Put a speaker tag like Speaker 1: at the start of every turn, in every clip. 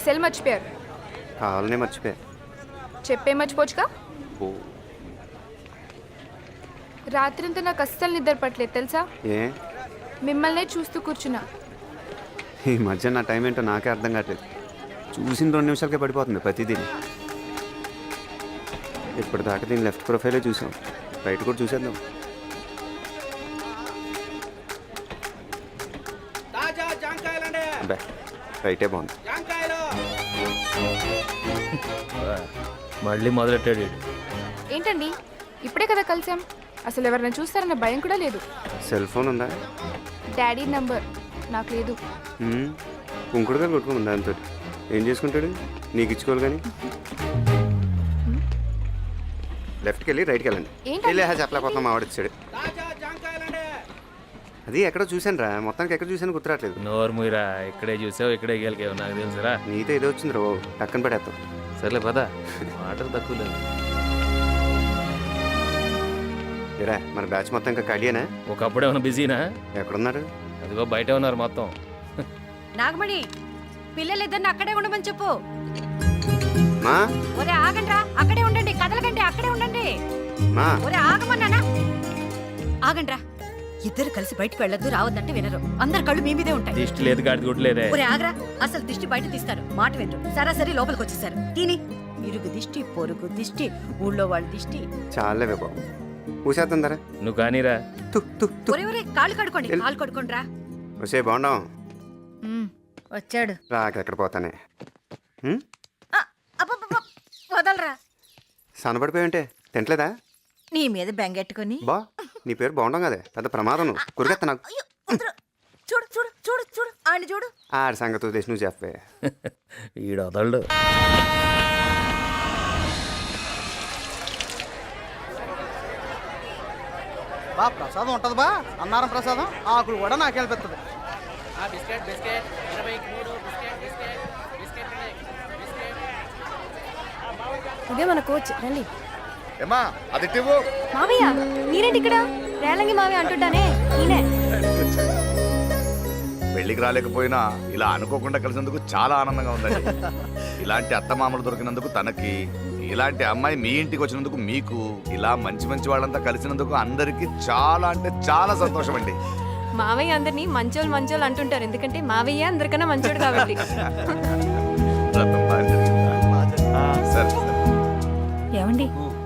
Speaker 1: Cell మర్చిపోయారు.
Speaker 2: కావాలనే మర్చిపోయా.
Speaker 1: చెప్పే మర్చిపోవచ్చుగా.
Speaker 2: ఓ
Speaker 1: రాత్రంతా నాకు అస్సలు నిద్ర పట్టలేదు తెలుసా.
Speaker 2: ఏ
Speaker 1: మిమ్మల్నే చూస్తూ కూర్చున్నా.
Speaker 2: ఈ మధ్య నా టైం ఏంటో నాకే అర్థం కావట్లేదు. చూసిన 2 నిమిషాలకే పడిపోతుంది ప్రతిదీ. ఇప్పటిదాకా దీని లెఫ్ట్ ప్రొఫైలే చూసాం, రైట్ కూడా చూసేద్దాం. అబ్బా రైటే బాగుంది.
Speaker 3: మళ్ళీ మొదలెట్టాడు.
Speaker 1: ఏంటండి ఇప్పుడే కదా కలిసాం, అసలు ఎవరైనా చూస్తారన్న భయం కూడా లేదు.
Speaker 2: సెల్ ఫోన్ ఉందా?
Speaker 1: డాడీ నంబర్ నాకు లేదు.
Speaker 2: కుంకుడుగా కొట్టుకుంది దాంతో. ఏం చేసుకుంటాడు? నీకు ఇచ్చుకోవాలి కానీ. లెఫ్ట్కి వెళ్ళి రైట్కి వెళ్ళండి. వెళ్ళి చెప్పలేకపోతున్నాం మావాడిచ్చాడు. అది ఎక్కడో చూశాను రా, మొత్తానికి ఎక్కడ చూసాను గుర్తురాట్లేదు.
Speaker 3: నోరు మీరా, ఇక్కడే చూసావు ఇక్కడే గెలికావు, నాకు తెలుసురా.
Speaker 2: నీతో ఏదో వచ్చింది రో, టక్కన పడేస్తాం.
Speaker 3: సర్లే పదా, మాటలు తక్కువ లేదు.
Speaker 2: ఏరా మన బ్యాచ్ మొత్తం ఇంకా ఖాళీయేనా?
Speaker 3: ఒకప్పుడు ఏమైనా బిజీనా?
Speaker 2: ఎక్కడున్నారు?
Speaker 3: అదిగో బయట ఉన్నారు మొత్తం.
Speaker 4: నాగమణి, పిల్లలిద్దరిని అక్కడే ఉండమని చెప్పు.
Speaker 2: మా
Speaker 4: ఒరే ఆగండ్రా, అక్కడే ఉండండి, కదలకండి, అక్కడే ఉండండి.
Speaker 2: మా
Speaker 4: ఒరే ఆగమన్నానా? ఆగండ్రా, ఇద్దరు కలిసి బయటకు వెళ్ళొద్దు, రావద్దంటే వినరు. అందరు కళ్ళు మీ మీదే ఉంటాయి.
Speaker 3: దిష్టి లేదు, గాడి గుడ్డు లేదే.
Speaker 4: ఒరే ఆగరా, అసలు దిష్టి బయట తీస్తారు, మాట వినరు. సరాసరి లోపలికి వచ్చేసారు. తిని ఇరుగు దిష్టి, పొరుగు దిష్టి, ఊళ్ళో వాళ్ళ దిష్టి.
Speaker 2: చాలేవే బాబు, పూసేస్తుందరా.
Speaker 3: నువ్వు కానీరా.
Speaker 4: ఒరే ఒరే, కాళ్ళు కడుకోండి, కాళ్ళు కడుకోండి రా.
Speaker 2: వచ్చే బాగుండం.
Speaker 4: వచ్చాడు
Speaker 2: రాకెక్కడ పోతానే.
Speaker 4: వదలరా.
Speaker 2: సన్నపడిపోయి ఉంటే తింటలేదా?
Speaker 4: నీ మీద బెంగెట్టుకుని.
Speaker 2: బా నీ పేరు బాగుండం కదే, పెద్ద ప్రమాదం. నువ్వు కురికెత్తా నాకు.
Speaker 4: చూడు చూడు చూడు చూడు, ఆయన చూడు.
Speaker 2: ఆడి సంగతి వదిలేసి నువ్వు చెప్పే.
Speaker 3: ఈడు వదలడు.
Speaker 5: బా ప్రసాదం ఉంటుంది బా, అన్నారం ప్రసాదం. ఆకులు కూడా నాకు వెళ్ళిపోతుంది.
Speaker 1: ఇదే మన కోచ్, రండి.
Speaker 6: ఏమా అది
Speaker 1: మావయ్య మీరేంటి ఇక్కడ? రేలంగి మావయ్య అంటుంటానే నేనే.
Speaker 6: పెళ్లికి రాలేకపోయినా ఇలా అనుకోకుండా కలిసినందుకు చాలా ఆనందంగా ఉందండి. ఇలాంటి అత్తమామలు దొరికినందుకు తనకి, ఇలాంటి అమ్మాయి మీ ఇంటికి వచ్చినందుకు మీకు, ఇలా మంచి మంచి వాళ్ళంతా కలిసినందుకు అందరికి చాలా అంటే చాలా సంతోషం అండి.
Speaker 1: మావయ్య అందరినీ మంచోళ్ళు మంచోళ్ళు అంటుంటారు, ఎందుకంటే మావయ్య అందరికన్నా మంచోడు కాబట్టి.
Speaker 6: సరే
Speaker 1: ఏమండి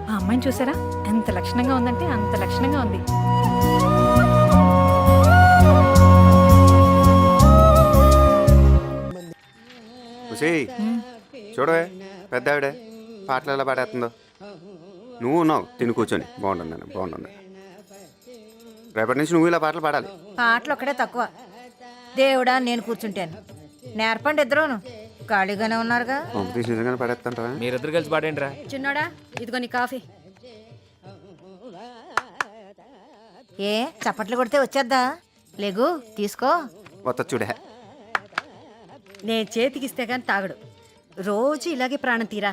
Speaker 1: ఆ అమ్మాయిని చూసారా? ఎంత లక్షణంగా ఉందంటే అంత లక్షణంగా ఉంది.
Speaker 2: చూడవే పెద్ద ఆవిడే పాటలు ఎలా పాడేస్తుందో. నువ్వు ఉన్నావు తిని కూర్చొని. బాగుంటుంది బాగుంటుంది. రేపటి నుంచి నువ్వు ఇలా పాటలు పాడాలి.
Speaker 4: పాటలు ఒక్కడే తక్కువ. దేవుడా నేను కూర్చుంటాను. నేర్పండి ఇద్దరును, ఖాళీగానే ఉన్నారుగా.
Speaker 2: కాంపిటీషన్ నిజంగానే పాడేస్తుంటారా?
Speaker 3: మీరిద్దరు కలిసి పాడేంట్రా.
Speaker 4: చిన్నోడా ఇదిగో నీ కాఫీ. ఏ చప్పట్లు కొడితే వచ్చేద్దా? లేగు తీసుకో.
Speaker 2: వస్తా చూడే.
Speaker 4: నేను చేతికిస్తే కానీ తాగడు. రోజు ఇలాగే ప్రాణం తీరా.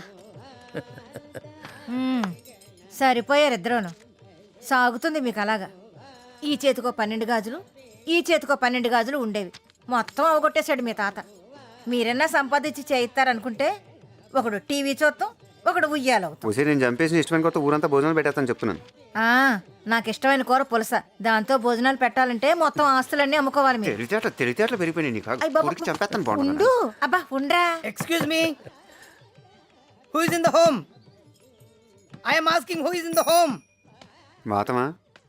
Speaker 4: సరిపోయారు ఇద్దరును. సాగుతుంది మీకు అలాగా. ఈ చేతికో 12 గాజులు, ఈ చేతికో 12 గాజులు ఉండేవి. మొత్తం అవగొట్టేశాడు మీ తాత. మీరన్నా సంపాదించి చేయిస్తారనుకుంటే ఒకడు టీవీ చూస్తాం, ఒకడు ఉయ్యాలవుతాం.
Speaker 2: నేను చంపేసి ఇష్టమైన కొత్త ఊరంతా భోజనాలు పెట్టేస్తాను చెప్తున్నాను.
Speaker 4: నాకు ఇష్టమైన కూర పులస, దాంతో భోజనాలు పెట్టాలంటే మొత్తం ఆస్తులన్నీ అమ్ముకోవాలి మీరు.
Speaker 2: తెలివితేటలు పెరిగిపోయినాయి. చంపేస్తాను బాగుండు.
Speaker 4: ఉండు అబ్బా ఉండ్రా.
Speaker 5: Excuse me, who is in the home? I am asking who is in the home.
Speaker 2: మాతమా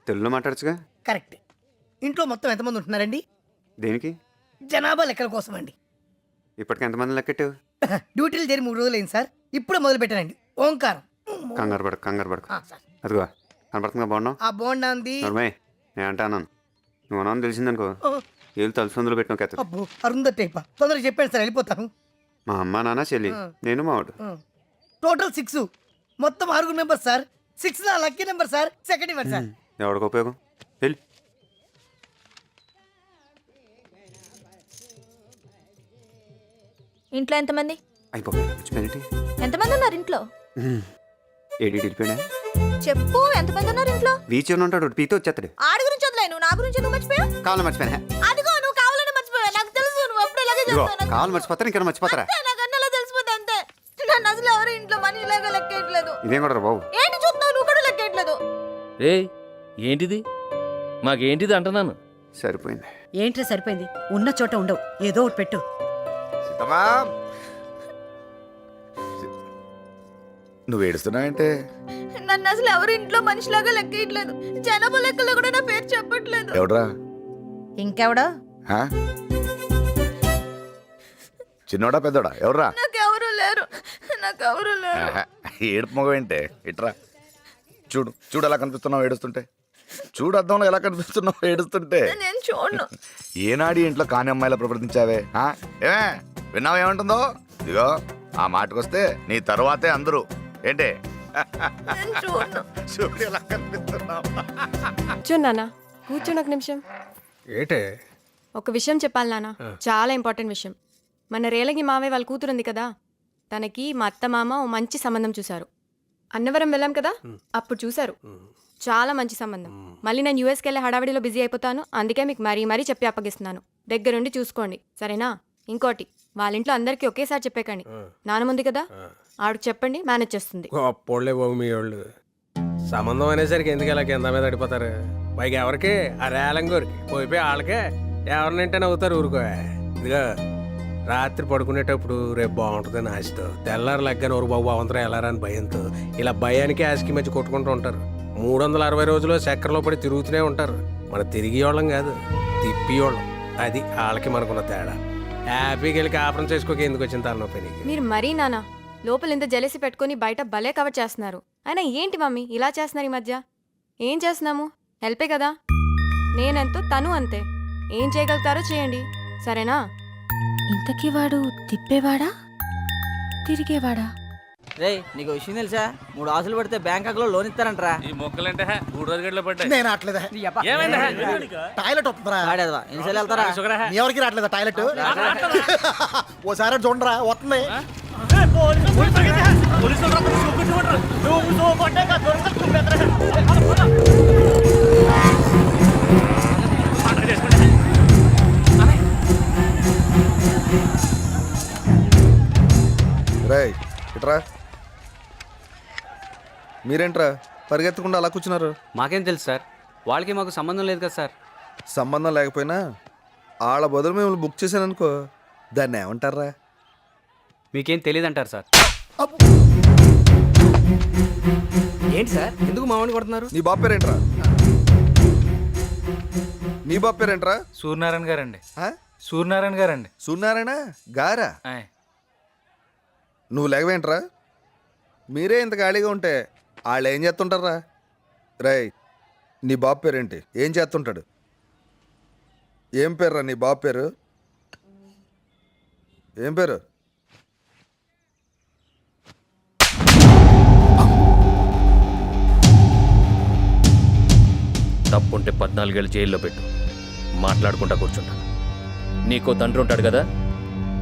Speaker 2: తెలుగులో మాట్లాడచ్చుగా.
Speaker 5: కరెక్ట్. ఇంట్లో మొత్తం ఎంతమంది ఉంటున్నారండి?
Speaker 2: దేనికి?
Speaker 5: జనాభా లెక్కల కోసం అండి.
Speaker 2: ఇప్పటికి ఎంతమంది లెక్కెట్టావు?
Speaker 5: డ్యూటీలు చేరి 3 రోజులు అయింది సార్. ఇప్పుడు మొదలు పెట్టానండి. ఓంకారం.
Speaker 2: కంగారు పడకు.
Speaker 5: సార్
Speaker 2: అదిగో కనపడుతుందా బాగున్నావు?
Speaker 5: ఆ బోండా ఉంది.
Speaker 2: నేను అంటే అన్నాను, నువ్వు అన్నాను తెలిసిందనుకో ఏళ్ళు తలుసుందులో పెట్టిన కథ.
Speaker 5: అబ్బో అరుందర్ టైపా. తొందరగా చెప్పాను సార్, వెళ్ళిపోతాను.
Speaker 2: మా అమ్మ నాన్న చెల్లి, నేను మావాడు.
Speaker 5: టోటల్ 6. మొత్తం 6 మెంబర్స్ సార్. 6 నా లక్కీ నెంబర్ సార్. సెకండ్ ఇవ్వండి సార్.
Speaker 2: ఎవరికి ఉపయోగం? వెళ్ళి
Speaker 1: ఇంట్లో ఎంతమంది?
Speaker 2: అయిపోయింది.
Speaker 1: ఎంతమంది ఉన్నారు ఇంట్లో?
Speaker 2: ఏడి వెళ్ళిపోయినా
Speaker 1: చెప్పు, ఎంతమంది ఉన్నారు ఇంట్లో?
Speaker 2: బీచ్ ఉంటాడు, పీతో వచ్చేస్తాడు.
Speaker 1: ఆడి గురించి వదిలేను, నా గురించి ఎందుకు మర్చిపోయావు?
Speaker 2: కావాలి మర్చిపోయినా.
Speaker 1: అదిగో నువ్వు కావాలని మర్చిపోయావు, నాకు తెలుసు. నువ్వు అప్పుడు ఇలాగే చేస్తావు.
Speaker 2: కావాలి మర్చిపోతారా? ఇంకా మర్చిపోతారా?
Speaker 1: నాకన్నా
Speaker 4: నన్ను అసలు ఎవరు ఇంట్లో మనిషిలాగా లెక్కేయట్లేదు.
Speaker 2: ఇదేం కూడా బాబు.
Speaker 4: ఏంటి చూస్తున్నావు? నువ్వు కూడా లెక్కేయట్లేదు.
Speaker 3: రే ఏంటిది మాకేంటిది అంటున్నాను.
Speaker 2: సరిపోయింది.
Speaker 7: ఏంట్రా సరిపోయింది? ఉన్న చోట ఉండవు, ఏదో ఒకటి పెట్టు.
Speaker 6: సీతమ్మా నువ్వు ఏడుస్తున్నావంటే
Speaker 4: నన్ను అసలు ఎవరు ఇంట్లో మనిషిలాగా లెక్కేయట్లేదు. జనాభా లెక్కలో కూడా నా పేరు చెప్పట్లేదు.
Speaker 6: ఎవడ్రా?
Speaker 4: ఇంకెవడో?
Speaker 6: హా? చిన్నోడా పెద్దోడా? ఎవడ్రా?
Speaker 4: నాకెవరు లేరు. నాకెవరు లేరు.
Speaker 6: ఆహా, ఏడుపు మొగం ఏంటే? ఇట్రా చూడు, చూడు ఎలా కనిపిస్తున్నావు ఏడుస్తుంటే. చూడు అద్దంలో ఎలా కనిపిస్తున్నావు ఏడుస్తుంటే.
Speaker 4: నేను చూడను.
Speaker 6: ఏనాడి ఇంట్లో కాని అమ్మాయిలా ప్రవర్తించావే? ఏమే విన్నావు ఏమంటుందో? ఇదిగో ఆ మాటకొస్తే నీ తరువాతే అందరూ. ఏంటే
Speaker 4: నేను చూడను.
Speaker 6: చూడు ఎలా కనిపిస్తున్నావు.
Speaker 8: కూర్చోండి నాన్న, కూర్చోండి ఒక నిమిషం.
Speaker 9: ఏటే?
Speaker 8: ఒక విషయం చెప్పాలి నాన్న, చాలా ఇంపార్టెంట్ విషయం. మన రేలగి మావయ్య వాళ్ళ కూతురు ఉంది కదా, తనకి మా అత్త మామ ఓ మంచి సంబంధం చూశారు. అన్నవరం వెళ్ళాం కదా, అప్పుడు చూశారు. చాలా మంచి సంబంధం. మళ్ళీ నేను యూఎస్కి వెళ్ళే హడావిడిలో బిజీ అయిపోతాను, అందుకే మీకు మరీ చెప్పి అప్పగిస్తున్నాను. దగ్గరుండి చూసుకోండి, సరేనా? ఇంకోటి, వాళ్ళ ఇంట్లో అందరికీ ఒకేసారి చెప్పేకండి. నానముంది కదా, ఆవిడకి చెప్పండి, మేనేజ్ చేస్తుంది.
Speaker 9: గొప్పోళ్ళే బాబు మీ వాళ్ళు. సంబంధం అనేసరికి ఎందుకు ఇలా కింద మీద పడిపోతారు? పైగా ఎవరికి? ఆ రేలంగోరికి పోయిపోయి వాళ్ళకే ఎవరినంటే నవ్వుతారు. ఊరుకో. ఇదిగో రాత్రి పడుకునేటప్పుడు రేపు బాగుంటుందని ఆశతో, తెల్లారు లెగ్గని ఊరు బాబు అవంతరం వెళ్ళారా అని భయంతో ఇలా భయానికి ఆశకి మధ్య కొట్టుకుంటూ ఉంటారు. 360 రోజులు చక్కెరలో పడి తిరుగుతూనే ఉంటారు. మన తిరిగి వాళ్ళం కాదు, తిప్పి వాళ్ళం. అది వాళ్ళకి మనకున్న తేడా. హ్యాపీకి వెళ్ళి కాపురం చేసుకోక ఎందుకు వచ్చిన తలనొప్పి నీకు?
Speaker 8: మీరు మరీ నాన్న లోపల ఇంత జలసి పెట్టుకుని బయట భలే కవర్ చేస్తున్నారు. అయినా ఏంటి మమ్మీ ఇలా చేస్తున్నారు ఈ మధ్య? ఏం చేస్తున్నాము? హెల్పే కదా. నేనెంతో తను అంతే. ఏం చేయగలుగుతారో చేయండి, సరేనా?
Speaker 1: ఇంతకీ వాడు తిప్పేవాడా తిరిగేవాడా?
Speaker 5: రే నీకు విషయం తెలుసా? 3 ఆశలు పడితే బ్యాంకాక్ లో లోన్ ఇస్తారంటరా.
Speaker 3: ఈ మొక్కలంటే 3 రోజు గడ్డలో పడ్డాయి.
Speaker 5: నేను రావట్లేదా? టాయిలెట్ వస్తుందిరా. ఎన్నిసార్లు వెళ్తారా? ఎవరికి రావట్లేదా టాయిలెట్? ఓసారి చూడరా వస్తుంది.
Speaker 10: రేయ్ ఇట్రా. మీరేంట్రా పరిగెత్తకుండా అలా కూర్చున్నారు?
Speaker 11: మాకేం తెలుసు సార్, వాళ్ళకి మాకు సంబంధం లేదు కదా సార్.
Speaker 10: సంబంధం లేకపోయినా వాళ్ళ బదులు మిమ్మల్ని బుక్ చేశాననుకో, దాన్ని ఏమంటారా?
Speaker 11: మీకేం తెలియదు అంటారు సార్.
Speaker 5: ఏంటి సార్ ఎందుకు మామూలు కొడుతున్నారు?
Speaker 10: నీ బాబు పేరేంట్రా? నీ బాబు పేరేంట్రా?
Speaker 3: సూర్యనారాయణ గారండి. సూర్యనారాయణ గారండి.
Speaker 10: సూర్యనారాయణ గారా? నువ్వు లేకవేంట్రా? మీరే ఇంత ఖాళీగా ఉంటే వాళ్ళు ఏం చేస్తుంటారా? రేయ్ నీ బాబు పేరేంటి? ఏం చేస్తుంటాడు? ఏం పేర్రా నీ బాబు పేరు? ఏం పేరు?
Speaker 3: తప్పుంటే 14 ఏళ్ళు జైల్లో పెట్టు. మాట్లాడుకుంటా కూర్చుంటా. నీకో తండ్రి ఉంటాడు కదా,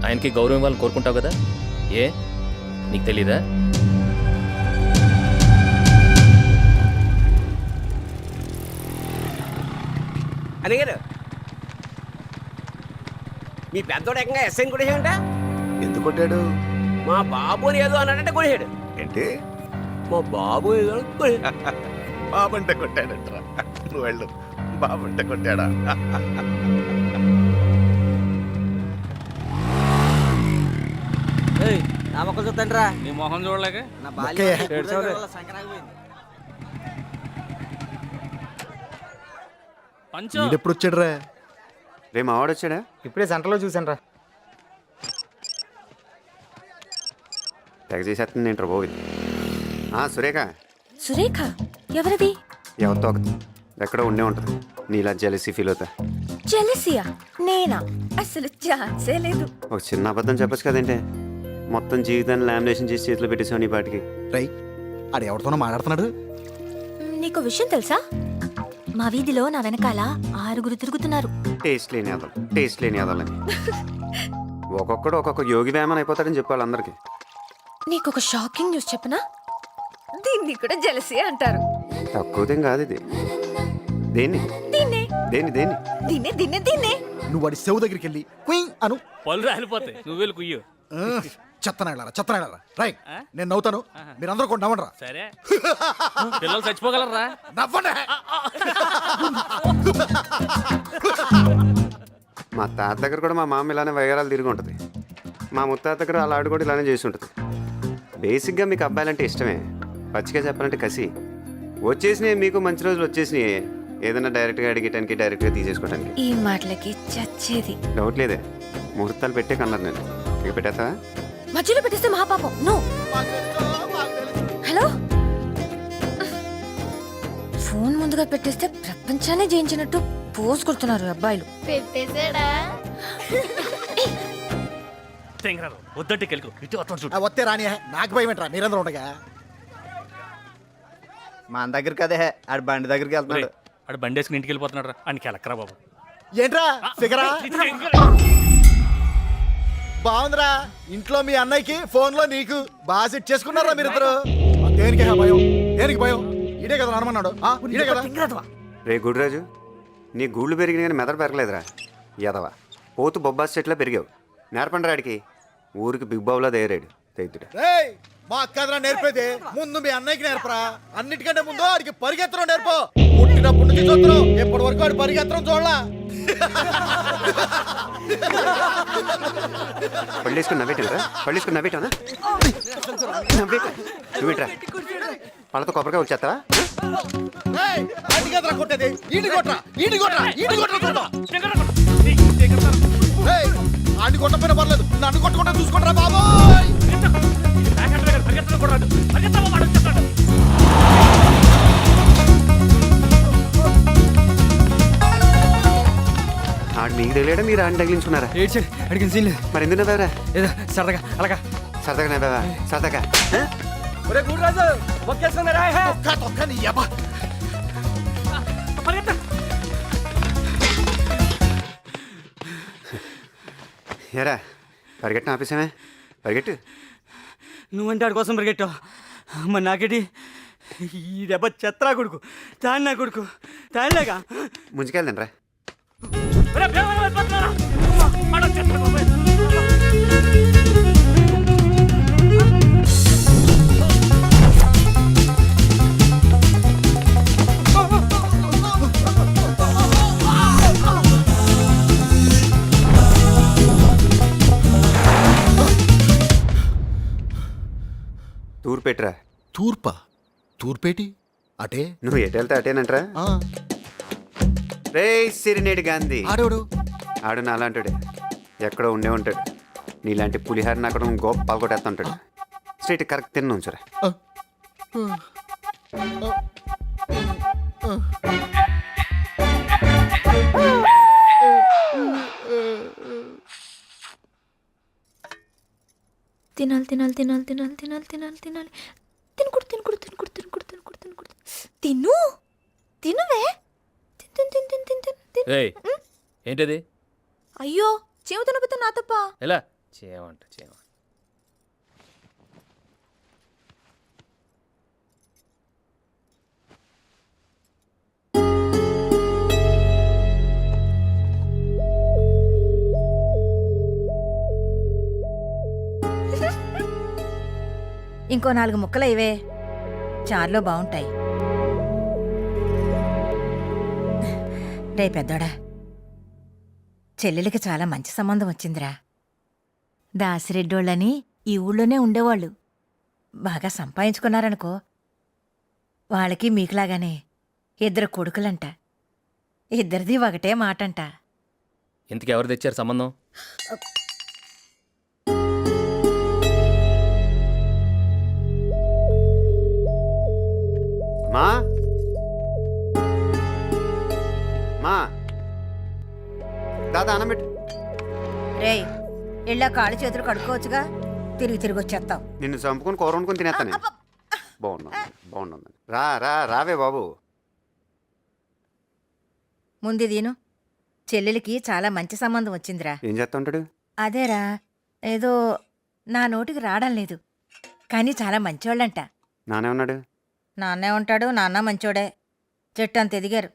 Speaker 3: ఆయనకి గౌరవం ఇవ్వాలని కోరుకుంటావు కదా. ఏ నీకు తెలీదా?
Speaker 5: అడిగారు మీ పెద్దోడు ఏకంగా ఎస్ఐని కొట్టేసాడంట.
Speaker 6: ఎందుకు కొట్టాడు?
Speaker 5: మా బాబుని ఏదో అన్నాడంటే కొట్టేశాడు.
Speaker 6: ఏంటి?
Speaker 5: మా బాబు ఏదో
Speaker 6: బాబంటే కొట్టాడంటరా. నువ్వు వెళ్ళు. బాబంటే కొట్టాడా?
Speaker 5: నా మొక్కలు చూద్దాంట్రా.
Speaker 3: నీ మొహం చూడలేక
Speaker 5: నా బాల్యం
Speaker 10: ఎప్పుడు వచ్చాడు రా?
Speaker 2: రే మావాడు వచ్చాడా?
Speaker 5: ఇప్పుడే సెంటర్లో చూసాను రా.
Speaker 2: తెగ చేసేస్తుంది ఏంట్రా బాబు. సురేఖ.
Speaker 1: సురేఖ ఎవరిది?
Speaker 2: ఎవరితో ఒకటి ఎక్కడో ఉండే ఉంటుంది. నీలా జెలసీ ఫీల్ అవుతా.
Speaker 1: జెలసియా? నేనా? అసలు ఛాన్సే లేదు.
Speaker 2: ఒక చిన్న అబద్ధం చెప్పచ్చు కదంటే, మొత్తం జీవితాన్ని లామినేషన్ చేసి చేతిలో పెట్టేసావు నీ పాటికి.
Speaker 5: రై ఆడు ఎవరితోనో మాట్లాడుతున్నాడు.
Speaker 1: నీకు విషయం తెలుసా? మా వీధిలో నా వెనకాల 6 తిరుగుతున్నారు.
Speaker 2: టేస్ట్ లేని అదలని. ఒక్కొక్కడు ఒక్కొక్క యోగి వేమన్ అయిపోతాడని చెప్పాలి అందరికి.
Speaker 1: నీకు ఒక షాకింగ్ న్యూస్ చెప్పనా? దీన్ని కూడా జెలసీ అంటారు.
Speaker 2: తక్కువదేం కాదు ఇది. దేన్ని
Speaker 1: దీన్నే
Speaker 2: దేన్ని దేన్ని
Speaker 1: దీన్నే దీన్నే దీన్నే.
Speaker 5: నువ్వు వాడి సెవ్ దగ్గరికి వెళ్ళి కుయ్ అను.
Speaker 3: పళ్ళు రాలిపోతాయి. నువ్వు వెళ్ళి కుయ్యు.
Speaker 5: చెత్తనాడారా రైట్ నేను నవ్వుతాను మీరందరూ కూడా నవ్వండి రా
Speaker 11: సరే పిల్లలు చచ్చిపోగలరా?
Speaker 5: నవ్వండి
Speaker 2: మా తాత దగ్గర కూడా మా మామ ఇలానే వయ్యారాలు తిరిగి ఉంటుంది. మా ముత్తాత దగ్గర అలా ఆడు కూడా ఇలానే చేసి ఉంటుంది. బేసిక్గా మీకు అబ్బాయిలంటే ఇష్టమే, పచ్చిగా చెప్పాలంటే కసి. వచ్చేసినాయి మీకు మంచి రోజులు వచ్చేసినాయి, ఏదైనా డైరెక్ట్గా అడిగేటానికి డైరెక్ట్గా తీసేసుకోవడానికి.
Speaker 1: ఈ మాటలకి చచ్చేది.
Speaker 2: డౌట్ లేదే, ముహూర్తాలు పెట్టే కన్నారు నేను. ఇక పెట్టేస్తా?
Speaker 1: మధ్యలో పెట్టేస్తే మహాపాపం. నో. హలో, ఫోన్ ముందుగా పెట్టేస్తే ప్రపంచాన్ని జయించినట్టు పోజ్ కొడుతున్నారు అబ్బాయిలు.
Speaker 8: పెట్టేశాడా?
Speaker 11: వద్దంటే కెలుకు ఇటు వస్తాను చూడు.
Speaker 5: వస్తే రాని నాకు భయం ఏంట్రా మీరందరూ ఉండగా.
Speaker 12: మన దగ్గరికి అదే ఆడు బండి దగ్గరికి వెళ్తున్నాడు.
Speaker 11: ఆడు బండి వేసుకుని ఇంటికి వెళ్ళిపోతున్నాడు రా. అని కెలక్కరా బాబు.
Speaker 5: ఏంట్రా ఫిగరా బాగుందిరా. ఇంట్లో మీ అన్నయ్యకి ఫోన్ లో నీకు బాగా సెట్ చేసుకున్నారా మీరిద్దరు? దేనికి భయం, దేనికి భయం? ఇడే కదా అనమన్నాడు, ఇడే కదా.
Speaker 2: రే గుడిరాజు, నీ గూళ్ళు పెరిగిన కానీ మెదడు పెరగలేదురా ఎదవా. పోతు బొబ్బాస్ చెట్లా పెరిగావు. నేర్పండి రాడికి, ఊరికి బిగ్ బాబులా తయారాడు తైతుడు.
Speaker 5: రేయ్ మా అక్కదరా నేర్పేది ముందు మీ అన్నయ్యకి నేర్పరా. అన్నిటికంటే ముందు ఆడికి పరిగెత్తడం నేర్పో. పుట్టినప్పుడు నుంచి చూస్తున్నాం, ఎప్పటి వరకు ఆడి పరిగెత్తడం చూడలా.
Speaker 2: పళ్ళేసుకుని నవ్వేటరా, పళ్ళేసుకుని నవ్వేటానా? నవ్వేట నువ్వేట్రా పళ్ళతో కొబ్బరిగా వచ్చేస్తావా?
Speaker 5: కొట్టేది ఈడి కొట్రా, ఈడి కొట్రా, ఈడి కొట్రా చూద్దాం. ఆడి కొట్టపోయినా పర్లేదు, నన్ను కొట్టకుండా చూసుకుంటారా బాబోయ్.
Speaker 2: ఆడు మీకు తెలియడా మీరు ఆడిని తగిలించుకున్నారా?
Speaker 12: అడిగిన సీన్ లేదు.
Speaker 2: మరి ఎందుకు నవ్వారా?
Speaker 12: ఏదో సరదాగా అలాగా
Speaker 2: సరదాగా నవ్వావా? సరదాగా
Speaker 5: తొక్క నీ యబ్బ.
Speaker 2: ఏరా పరిగెట్టిన ఆపేసామే, పరిగెట్టు.
Speaker 12: నువ్వంటే ఆడి కోసం పరిగెట్టావు, మరి నాకేటి? ఈ దెబ్బ చెత్రా కొడుకు, తాడినా కొడుకు, తాడిలాగా
Speaker 2: ముంచుకెళ్దాం రా. తూర్పెట్రా.
Speaker 5: తూర్పా? తూర్పేటి అటే?
Speaker 2: నువ్వు ఎటు వెళ్తే అటేనంటరా? రే సిరినేడు గాంధీ
Speaker 5: ఆడోడు
Speaker 2: ఆడు నా అలాంటాడే, ఎక్కడో ఉండే ఉంటాడు. నీలాంటి పులిహారిని అక్కడ గోప పాల్గొట్టేస్తుంటాడు. స్ట్రైట్ కరెక్ట్ తిన్న ఉంచురా.
Speaker 1: తినాలి తినాలి తినాలి తినాలి తినాలి తినాలి తినాలి. తినకూడదు తినకూడదు తినకూడదు తినకూడదు తినకూడదు తినకూడదు. తిను తినువే. తిన్ తిన్ తిన్ తిన్ తిన్ తిన్.
Speaker 3: ఏయ్, ఏంటది?
Speaker 1: అయ్యో చీమ తినబోతా నా తప్ప.
Speaker 3: ఎలా చేయమంట చేయమ.
Speaker 4: ఇంకో 4 ముక్కలు ఇవే చారులో బాగుంటాయి. రే పెద్దోడా, చెల్లెలికి చాలా మంచి సంబంధం వచ్చిందిరా. దాసిరెడ్డోళ్ళని ఈ ఊళ్ళోనే ఉండేవాళ్ళు. బాగా సంపాదించుకున్నారనుకో. వాళ్ళకి మీకులాగానే 2 కొడుకులంట. ఇద్దరిది ఒకటే మాటంట.
Speaker 3: ఇంతకు ఎవరు తెచ్చారు సంబంధం?
Speaker 2: మా మా దాదా అన్నం పెట్టు.
Speaker 4: రేయ్ ఇళ్ళ కాళ్ళు చేతులు కడుక్కోవచ్చుగా, తిరిగి వచ్చేస్తావు.
Speaker 2: నిన్ను చంపుకొని కూర వండుకొని తినేస్తాను. బాగున్నాను బాగున్నాను. రా రా రావే బాబు.
Speaker 4: ముందు దీను, చెల్లెలికి చాలా మంచి సంబంధం వచ్చిందిరా.
Speaker 2: ఏం చేస్తా ఉంటాడు?
Speaker 4: అదేరా, ఏదో నా నోటికి రావడం లేదు, కానీ చాలా మంచోళ్ళంట.
Speaker 2: నానే ఉన్నాడు.
Speaker 4: నాన్నే ఉంటాడు, నాన్న మంచోడే. చెట్టు అంత ఎదిగారు.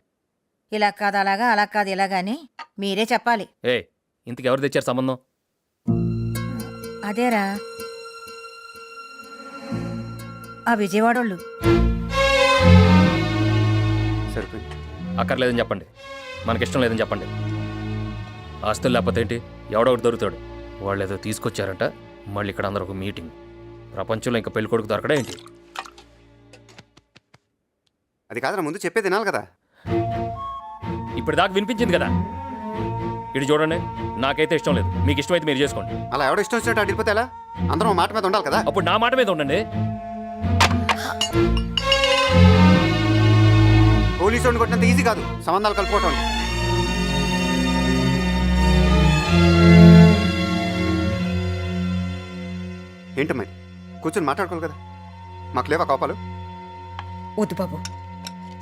Speaker 4: ఇలా కాదు అలాగా, అలా కాదు ఇలాగా అని మీరే చెప్పాలి.
Speaker 3: ఇంతకు ఎవరు తెచ్చారు సంబంధం?
Speaker 4: అదేరా, ఆ విజయవాడోళ్ళు.
Speaker 2: సరిపోయింది.
Speaker 3: అక్కర్లేదని చెప్పండి, మనకిష్టం లేదని చెప్పండి. ఆస్తులు లేకపోతే ఏంటి, ఎవడో ఒకటి దొరుకుతాడు. వాళ్ళు ఏదో తీసుకొచ్చారంట, మళ్ళీ ఇక్కడ అందరూ ఒక మీటింగ్. ప్రపంచంలో ఇంకా పెళ్లి కొడుకు దొరకడా ఏంటి?
Speaker 2: అది కాదురా, ముందు చెప్పే తినాలి కదా.
Speaker 3: ఇప్పుడు దాకా వినిపించింది కదా. ఇటు చూడండి, నాకైతే ఇష్టం లేదు. మీకు ఇష్టమైతే మీరు చేసుకోండి.
Speaker 2: అలా ఎవడో ఇష్టం వచ్చినట్టు అడిగిపోతే ఎలా? అందరం మాట మీద ఉండాలి కదా.
Speaker 3: అప్పుడు నా మాట మీద ఉండండి.
Speaker 2: పోలీసు వాడిని కొట్టినంత ఈజీ కాదు సంబంధాలు కలుపుకోవటం. ఏంటి మరి కూర్చొని మాట్లాడుకోవాలి కదా. మాకు లేవా కోపాలు?
Speaker 7: వద్దు బాబు,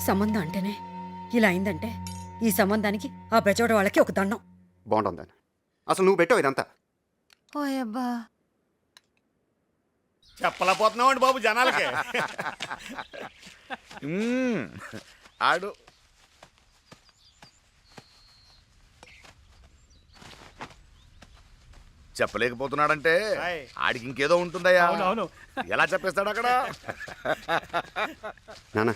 Speaker 7: సంబంధం అంటేనే ఇలా అయిందంటే ఈ సంబంధానికి ఆ బెజోడ వాళ్ళకి ఒక దండం.
Speaker 2: బాగుంటుందని అసలు నువ్వు పెట్టావు ఇదంతా.
Speaker 4: ఓయబ్బా,
Speaker 6: చెప్పలేకపోతున్నామండి బాబు జనాలకి. ఆడు చెప్పలేకపోతున్నాడంటే ఆడికి ఇంకేదో ఉంటుందయ్యా. ఎలా చెప్పేస్తాడు అక్కడ?
Speaker 2: నాన్న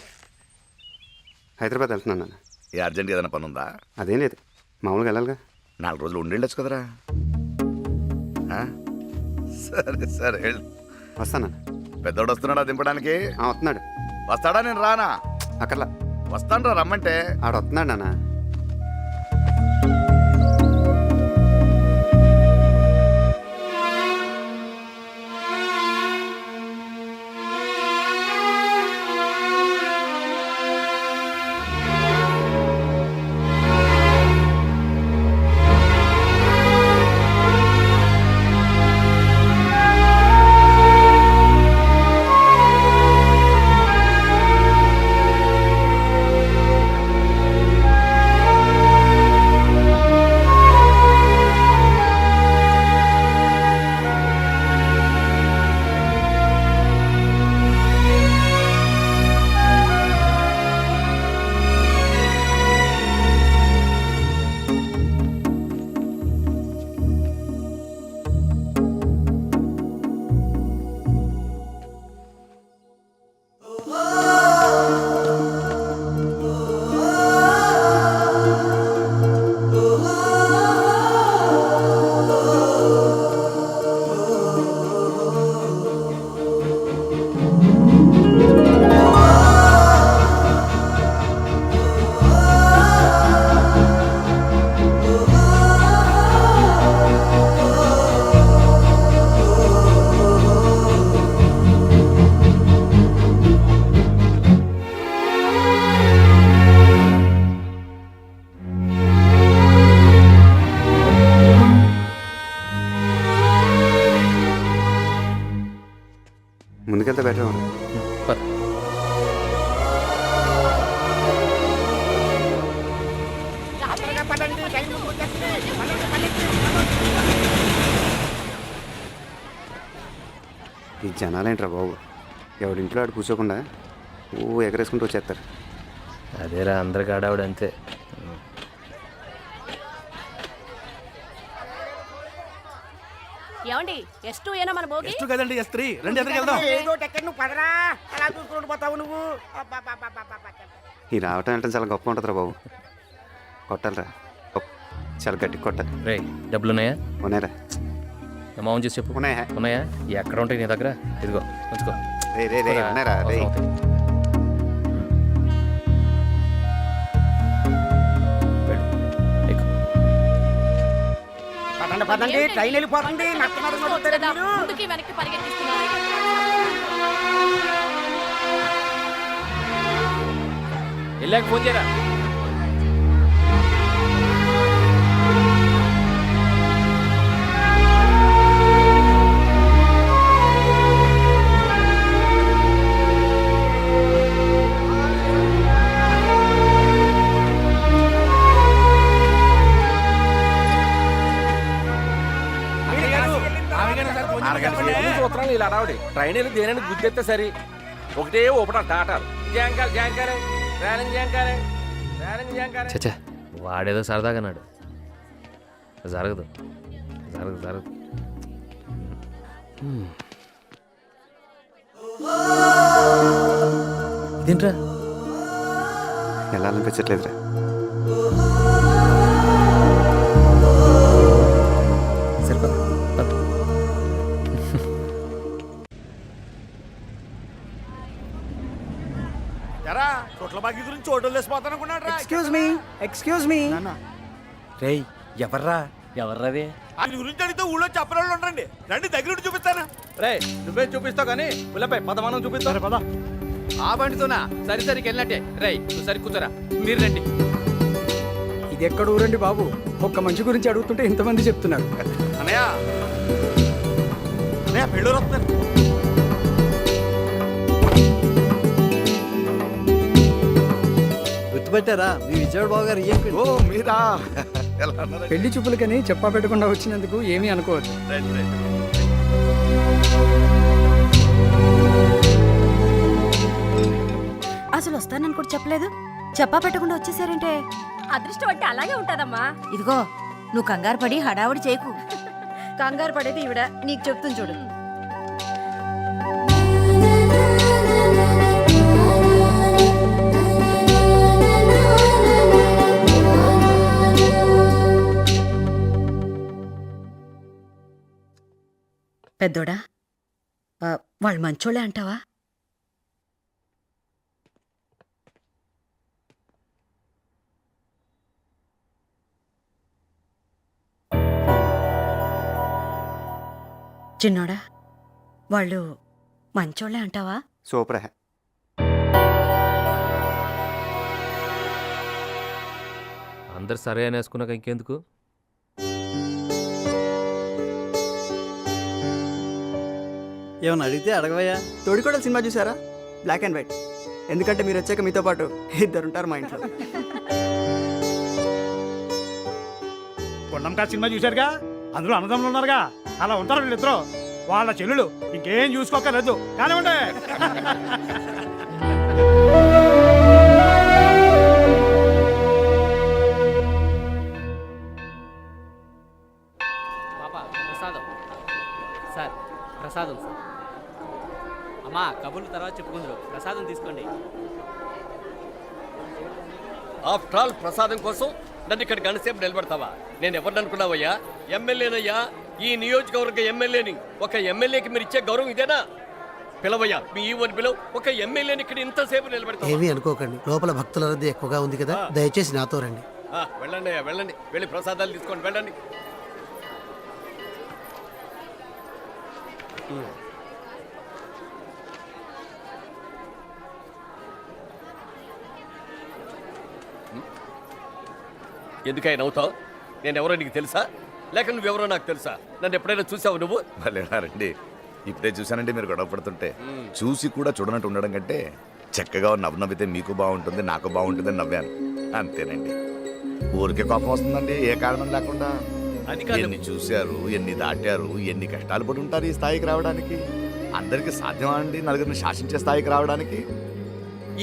Speaker 2: హైదరాబాద్ వెళ్తున్నాను నాన్న.
Speaker 6: ఏ అర్జెంట్ ఏదైనా పని ఉందా?
Speaker 2: అదేం లేదు, మామూలుగా వెళ్ళాలిగా.
Speaker 6: 4 రోజులు ఉండేళ్ళొచ్చు కదరా. సరే సరే వెళ్ళు.
Speaker 2: వస్తానా?
Speaker 6: పెద్దోడు వస్తున్నాడా దింపడానికి?
Speaker 2: వస్తున్నాడు.
Speaker 6: వస్తాడా? నేను రానా?
Speaker 2: అక్కర్లా,
Speaker 6: వస్తాను రా, రమ్మంటే.
Speaker 2: ఆడ వస్తున్నాడు నాన్న. ముందుకెళ్తే బెటర్ ఉంది. ఈ జనాలేంట్రా బాబు, ఎవడింట్లో ఆడు కూర్చోకుండా ఎగరేసుకుంటూ వచ్చేస్తారు.
Speaker 3: అదేరా, అందరికి ఆడావిడ అంతే.
Speaker 7: ఏమండి S2 ఏనా మన భోగి?
Speaker 11: ఎస్టు కదండి, S3. రండి ఎదురుకి వెళ్దాం.
Speaker 2: ఈ రావటం అంటే చాలా గొప్ప ఉంటుందిరా బాబు. కొట్టాలరా, చాలా గట్టి కొట్టాలి.
Speaker 3: రే, డబ్బులున్నాయా?
Speaker 2: ఉన్నాయరా?
Speaker 3: అమౌంట్ చేసి చెప్పు.
Speaker 2: ఉన్నాయా?
Speaker 3: ఉన్నాయా? ఎక్కడ ఉంటాయి నీ దగ్గర? ఇదిగో ఉంచుకో.
Speaker 2: రే రే రే ఉన్నాయరా? రే
Speaker 12: ట్రైన్ వెళ్ళిపోతుంది.
Speaker 7: ముందుకి వెనక్కి పరిగెత్తిస్తున్నారు.
Speaker 3: వెళ్ళాక ఫోన్ చేయరా.
Speaker 9: ఇలా రావడి ట్రైన్ వెళ్ళి దేని గుద్దెత్తే సరి ఒకటే ఊపట టాటాలు జాంకాలు జాంకాలే రేలింగ్ జాంకాలే రేలింగ్ జాంకాలే.
Speaker 3: చచ్చా, వాడేదో సరదాగా అన్నాడు. జరగదు జరగదు జరగదు.
Speaker 12: అదేంట్రా?
Speaker 2: వెళ్ళాలనిపించట్లేదురా.
Speaker 12: సరిపద.
Speaker 6: ఎరా చోట్ల బాగి గురించి చోటు వేసిపోతాను అనుకున్నాడు
Speaker 12: ఎక్స్క్యూజ్ మీ. రేయ్ ఎవర్రా?
Speaker 11: ఎవర్రది?
Speaker 6: ఆయన గురించి అడిగితే ఊళ్ళో చెప్పరాళ్ళు ఉండండి. రండి దగ్గర నుండి చూపిస్తాను.
Speaker 12: రే నువ్వే చూపిస్తావు కానీ పుల్లపై పదమానం చూపిస్తావు. పద.
Speaker 3: ఆ బండితోనా సరి సరికి వెళ్ళినట్టే. రై నువ్వు సరి కూర్చోరా, మీరు రండి.
Speaker 12: ఇది ఎక్కడ ఊరండి బాబు? ఒక్క మనిషి గురించి అడుగుతుంటే ఇంతమంది చెప్తున్నారు.
Speaker 6: అన్నయ్య అన్నయ్య పెళ్ళూరు వస్తున్నారు.
Speaker 12: గుర్తుపెట్టారా మీ విజయవాడ బాబు గారు?
Speaker 6: ఓ మీరా? ఎలా ఉన్నారండి?
Speaker 12: పెళ్లి చూపులకని చెప్పా పెట్టకుండా వచ్చినందుకు ఏమీ అనుకోవద్దు.
Speaker 6: Right, right.
Speaker 7: అసలు వస్తానని కూడా చెప్పలేదు, చెప్పా పెట్టకుండా వచ్చేసారంటే
Speaker 1: అదృష్టం అంటే అలాగే ఉంటదమ్మా.
Speaker 4: ఇదిగో నువ్వు కంగారు పడి హడావుడి చేయకు.
Speaker 7: కంగారు పడేది ఈవిడ, నీకు చెప్తుంది చూడు. పెద్దోడా, వాళ్ళు మంచోళ్ళే అంటావా? చిన్నోడా, వాళ్ళు మంచోళ్ళే అంటావా?
Speaker 2: సూపర్.
Speaker 3: అందరు సరే అనేసుకున్నాక ఇంకెందుకు?
Speaker 12: ఏమన్నా అడిగితే అడగవయ్యా. తోడికోడల సినిమా చూసారా? Black and white. ఎందుకంటే మీరు వచ్చాక మీతో పాటు ఇద్దరు ఉంటారు మా ఇంట్లో.
Speaker 5: కొండంకా సినిమా చూశారుగా? అందులో అన్నదమ్ములు ఉన్నారుగా, అలా ఉంటారు వీళ్ళిద్దరు. వాళ్ళ చెల్లెలు ఇంకేం చూసుకోకలేదు కానివ్వండి.
Speaker 12: ప్రసాదం సార్, ప్రసాదం సార్. అమ్మా కబుర్లు తర్వాత చెప్పుకుందరు, ప్రసాదం తీసుకోండి.
Speaker 3: ఆఫ్టర్ ఆల్ ప్రసాదం కోసం నన్ను ఇక్కడ గంటసేపు నిలబడతావా? నేను ఎవరిని అనుకున్నావయ్యా? ఎమ్మెల్యేనయ్యా, ఈ నియోజకవర్గ ఎమ్మెల్యేని. ఒక ఎమ్మెల్యేకి మీరు ఇచ్చే గౌరవం ఇదేనా? పిలవయ్యా, మీ ఈవోని పిలవ. ఒక ఎమ్మెల్యేని ఇక్కడ ఇంతసేపు నిలబెడతావా?
Speaker 12: ఏమీ అనుకోకండి, లోపల భక్తుల రద్దీ ఎక్కువగా ఉంది కదా, దయచేసి నాతో రండి.
Speaker 3: వెళ్ళండి అయ్యా, వెళ్ళండి. వెళ్ళి ప్రసాదాలు తీసుకోండి, వెళ్ళండి. ఎందుకై నవ్వుతావు? నేను ఎవరో నీకు తెలుసా? లేక నువ్వెవరో నాకు తెలుసా? నన్ను ఎప్పుడైనా చూసావు నువ్వు?
Speaker 6: భలేనారండి, ఇప్పుడే చూశానండి మీరు గొడవ పడుతుంటే. చూసి కూడా చూడనట్టు ఉండడం కంటే చక్కగా నవ్వితే మీకు బాగుంటుంది, నాకు బాగుంటుంది నవ్వాను, అంతేనండి. ఊరికే కోపం వస్తుందండి ఏ కారణం లేకుండా.
Speaker 3: అది కాదు.
Speaker 6: ఎన్ని చూశారు, ఎన్ని దాటారు, ఎన్ని కష్టాలు పడి ఉంటారు ఈ స్థాయికి రావడానికి. అందరికీ సాధ్యమా అండి నలుగురిని శాసించే స్థాయికి రావడానికి?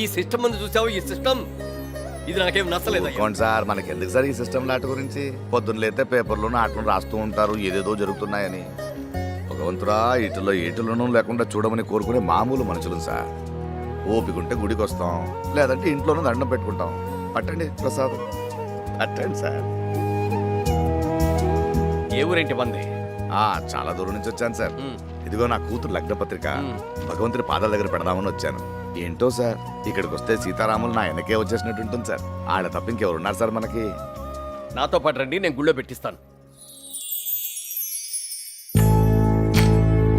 Speaker 3: ఈ సిస్టమ్ ముందు చూసావు, ఈ సిస్టమ్ ఇది నాకేం నచ్చలేదు.
Speaker 6: అనుకోండి సార్, మనకి ఎందుకు సార్ ఈ సిస్టమ్ లాట గురించి? పొద్దున్న లేతే పేపర్లోనూ ఆటలు రాస్తూ ఉంటారు ఏదేదో జరుగుతున్నాయని. భగవంతుడా, ఈటలోనూ లేకుండా చూడమని కోరుకునే మామూలు మనుషులు సార్. ఓపికంటే గుడికి వస్తాం, లేదంటే ఇంట్లోనూ దండం పెట్టుకుంటాం. పట్టండి ప్రసాదం, పట్టండి సార్.
Speaker 3: ఏ ఊరేంటి మంది?
Speaker 6: చాలా దూరం నుంచి వచ్చాను సార్. ఇదిగో నా కూతురు లగ్న పత్రిక భగవంతుడి పాదాల దగ్గర పెడదామని వచ్చాను. ఏంటో సార్, ఇక్కడికి వస్తే సీతారాములు నా వెనకే వచ్చేసినట్టు ఉంటుంది సార్. ఆడ తప్ప ఇంకెవరున్నారు సార్ మనకి?
Speaker 3: నాతో పాటు రండి, నేను గుళ్ళో పెట్టిస్తాను.